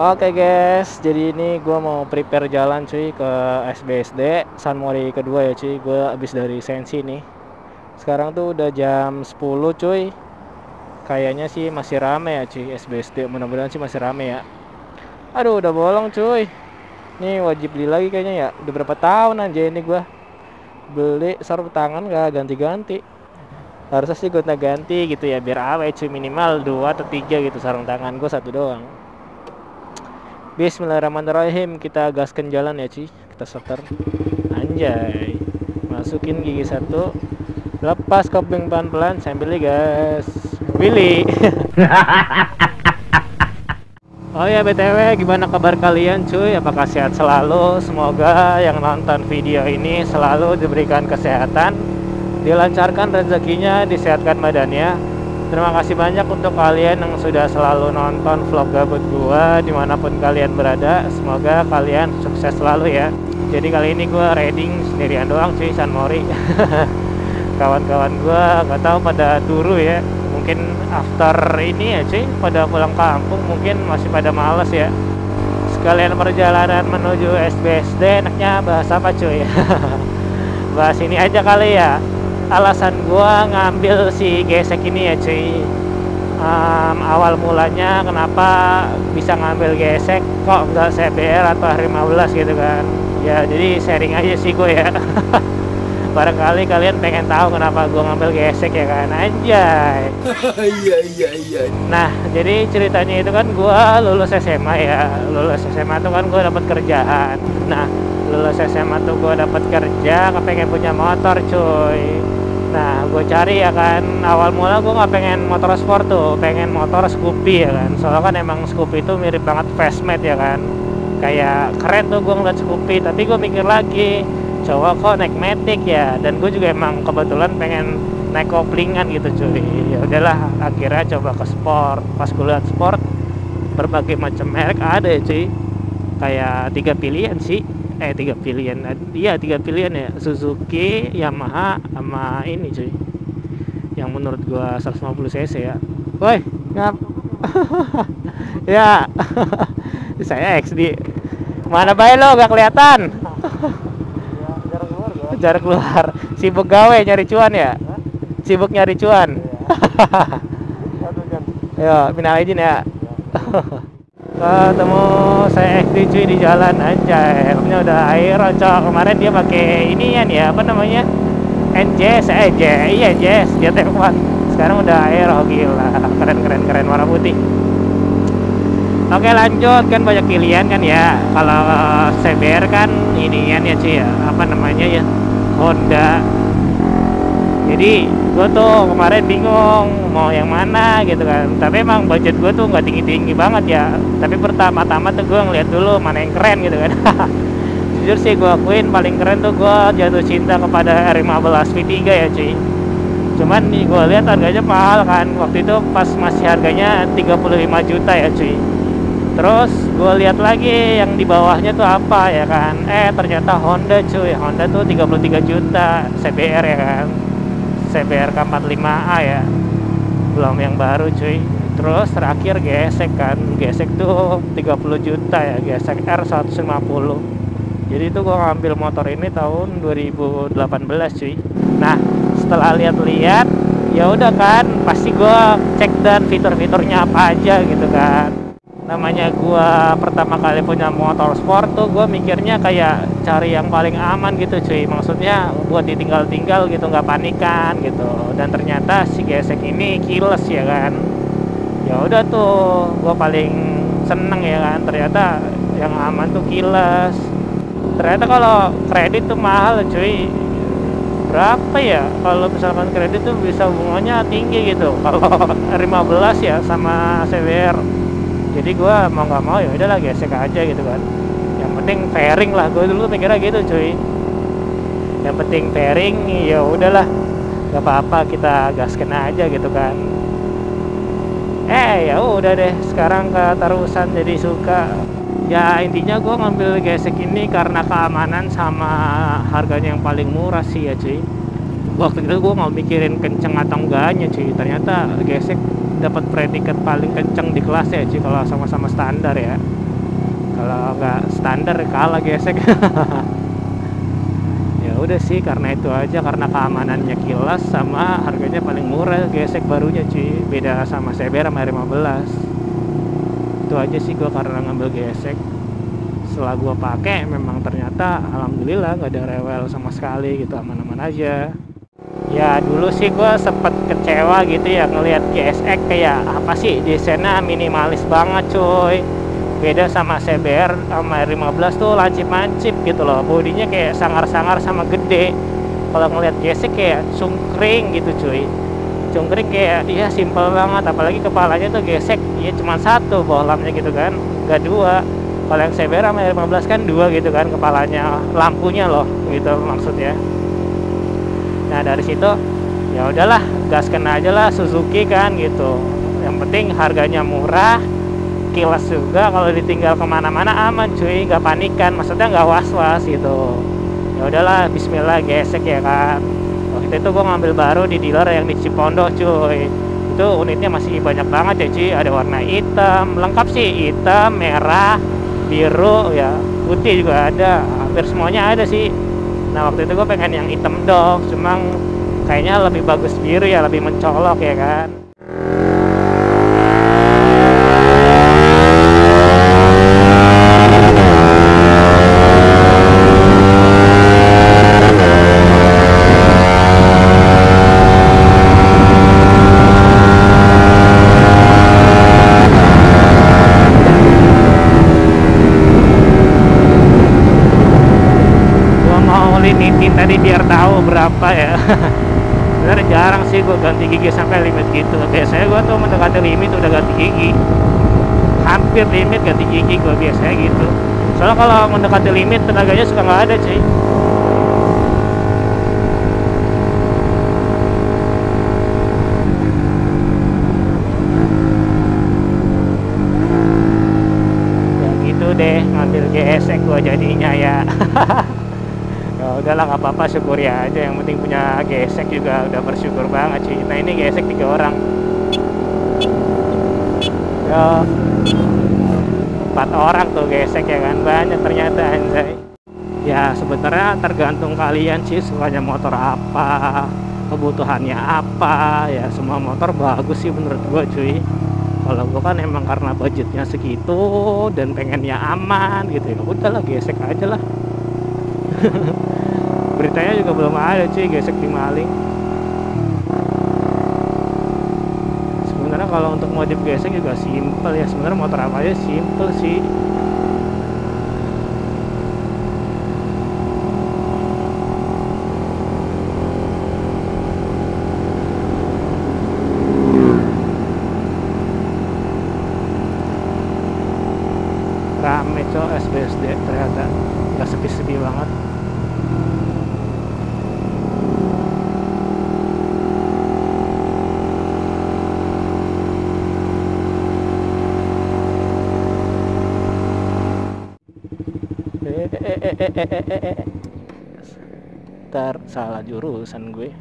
Oke guys, jadi ini gue mau prepare jalan cuy ke SBSD San Mori kedua ya cuy. Gue abis dari Sensi nih. Sekarang tuh udah jam 10 cuy. Kayaknya sih masih rame ya cuy SBSD. Mudah-mudahan sih masih rame ya. Aduh udah bolong cuy. Ini wajib beli lagi kayaknya ya. Udah berapa tahun aja ini gue beli sarung tangan gak ganti-ganti. Harusnya sih gue ganti gitu ya, biar awet cuy, minimal 2 atau 3 gitu. Sarung tangan gue satu doang. Bismillahirrahmanirrahim, kita gaskan jalan ya cuy. Kita starter. Anjay. Masukin gigi satu. Lepas kopling pelan-pelan sambil gas. Willy. Oh ya BTW, gimana kabar kalian cuy? Apakah sehat selalu? Semoga yang nonton video ini selalu diberikan kesehatan, dilancarkan rezekinya, disehatkan badannya. Terima kasih banyak untuk kalian yang sudah selalu nonton vlog gabut gua dimanapun kalian berada. Semoga kalian sukses selalu ya. Jadi kali ini gua riding sendirian doang cuy, San Mori. Kawan-kawan gua nggak tahu pada turu ya. Mungkin after ini ya cuy, pada pulang kampung, mungkin masih pada males ya. Sekalian perjalanan menuju SBSD, enaknya bahas apa cuy? Bahas ini aja kali ya. Alasan gua ngambil si gesek ini ya cuy. Awal mulanya kenapa bisa ngambil gesek, kok nggak CBR atau R15 gitu kan ya. Jadi sharing aja sih gue ya. Barangkali kalian pengen tahu kenapa gua ngambil gesek ya kan, anjay. Iya. Nah jadi ceritanya itu kan gua lulus SMA ya. Lulus SMA tuh kan gua dapat kerjaan. Nah lulus SMA tuh gue dapat kerja, kepengen punya motor cuy. Nah gue cari ya kan, awal mula gue nggak pengen motor sport tuh, pengen motor Scoopy ya kan. Soalnya kan emang Scoopy itu mirip banget Fastmate ya kan, kayak keren tuh gue ngeliat Scoopy. Tapi gue mikir lagi, coba kok naik Matic ya, dan gue juga emang kebetulan pengen naik koplingan gitu cuy. Ya udahlah, akhirnya coba ke sport. Pas gue liat sport, berbagai macam merek ada ya cuy, kayak 3 pilihan sih. 3 pilihan. Iya 3 pilihan ya, Suzuki, Yamaha, sama ini cuy, yang menurut gua 150 cc ya. Woi ngap. Ya. Saya XD. Mana bae lo gak kelihatan? Jarak keluar. Sibuk gawe nyari cuan ya? Sibuk nyari cuan. Yo, minal izin ya. Ketemu saya XD cuy di jalan, anjay. Helmnya udah air cok. Kemarin dia pakai ini ya, apa namanya, NJS iya JS JT4. Sekarang udah air. Oh gila, keren warna putih. Oke lanjut, kan banyak pilihan kan ya. Kalau CBR kan inian ya cuy ya, apa namanya ya, Honda. Jadi gue tuh kemarin bingung mau yang mana gitu kan. Tapi emang budget gue tuh nggak tinggi banget ya. Tapi pertama-tama tuh gue ngeliat dulu mana yang keren gitu kan. Jujur sih gue akuin paling keren tuh gue jatuh cinta kepada R15 V3 ya cuy. Cuman nih gue lihat harganya mahal kan. Waktu itu pas masih harganya 35 juta ya cuy. Terus gue lihat lagi yang di bawahnya tuh apa ya kan. Ternyata Honda cuy. Honda tuh 33 juta CBR ya kan. CBR K45A ya, belum yang baru cuy. Terus terakhir gesek kan, gesek tuh 30 juta ya, gesek R150. Jadi itu gua ngambil motor ini tahun 2018 cuy. Nah setelah lihat-lihat, ya udah kan, pasti gua cek dan fitur-fiturnya apa aja gitu kan. Namanya gua pertama kali punya motor sport tuh gua mikirnya kayak cari yang paling aman gitu cuy. Maksudnya buat ditinggal-tinggal gitu, nggak panikan gitu. Dan ternyata si gesek ini keyless ya kan. Ya udah tuh gua paling seneng ya kan, ternyata yang aman tuh keyless. Ternyata kalau kredit tuh mahal cuy. Berapa ya kalau misalkan kredit tuh bisa bunganya tinggi gitu kalau 15 ya sama CBR. Jadi gue mau nggak mau ya udahlah gesek aja gitu kan. Yang penting fairing lah, gue dulu mikirnya gitu cuy. Yang penting fairing, ya udahlah, nggak apa-apa, kita gasken aja gitu kan. Ya udah deh, sekarang keterusan jadi suka. Ya intinya gue ngambil gesek ini karena keamanan sama harganya yang paling murah sih ya cuy. Waktu itu gue nggak mikirin kenceng atau enggaknya cuy. Ternyata gesek dapat predikat paling kenceng di kelas ya cuy, kalau sama-sama standar ya. Kalau nggak standar kalah gesek. Ya udah sih, karena itu aja, karena keamanannya kilas sama harganya paling murah gesek barunya cuy, beda sama CBR sama R15. Itu aja sih gua karena ngambil gesek. Setelah gua pakai memang ternyata alhamdulillah nggak ada rewel sama sekali gitu, aman-aman aja. Ya dulu sih gua sempet kecewa gitu ya ngelihat GSX, kayak apa sih desainnya minimalis banget cuy, beda sama CBR sama R15 tuh lancip-lancip gitu loh, bodinya kayak sangar-sangar sama gede. Kalau ngelihat GSX kayak cungkring gitu cuy, cungkring kayak dia simple banget, apalagi kepalanya tuh gesek ya cuma satu bohlamnya gitu kan, nggak dua. Kalau yang CBR sama R15 kan dua gitu kan kepalanya, lampunya loh gitu maksudnya. Nah dari situ ya udahlah, gaskan aja lah Suzuki kan gitu, yang penting harganya murah, kilas juga, kalau ditinggal kemana-mana aman cuy, nggak panikan, maksudnya nggak was-was gitu. Ya udahlah, Bismillah gesek ya kan. Waktu itu gue ngambil baru di dealer yang di Cipondoh cuy, itu unitnya masih banyak banget ya cuy, ada warna hitam lengkap sih, hitam, merah, biru ya, putih juga ada, hampir semuanya ada sih. Nah waktu itu gue pengen yang hitam dong, cuma kayaknya lebih bagus biru ya, lebih mencolok ya kan. Gue mau limitin tadi biar tahu berapa ya. Sebenarnya jarang sih gue ganti gigi sampai limit gitu. Biasanya gue tuh mendekati limit udah ganti gigi, hampir limit ganti gigi gue biasanya gitu. Soalnya kalau mendekati limit tenaganya suka nggak ada cuy. Ya gitu deh, ngambil GSX gue jadinya ya. Ya udahlah nggak apa-apa, syukuri aja, yang penting punya gesek juga udah bersyukur banget sih. Nah ini gesek 3 orang ya, 4 orang tuh gesek ya kan, banyak ternyata anjay. Ya sebenarnya tergantung kalian sih sukanya motor apa, kebutuhannya apa ya. Semua motor bagus sih menurut gua cuy. Kalau gua kan emang karena budgetnya segitu dan pengennya aman gitu, ya udahlah gesek aja lah. Beritanya juga belum ada cuy gesek dimaling. Sebenarnya kalau untuk modif gesek juga simple ya, sebenarnya motor apa aja simple sih. Rame cok SBSD ternyata, nggak sepi-sepi banget. Ntar salah jurusan gue.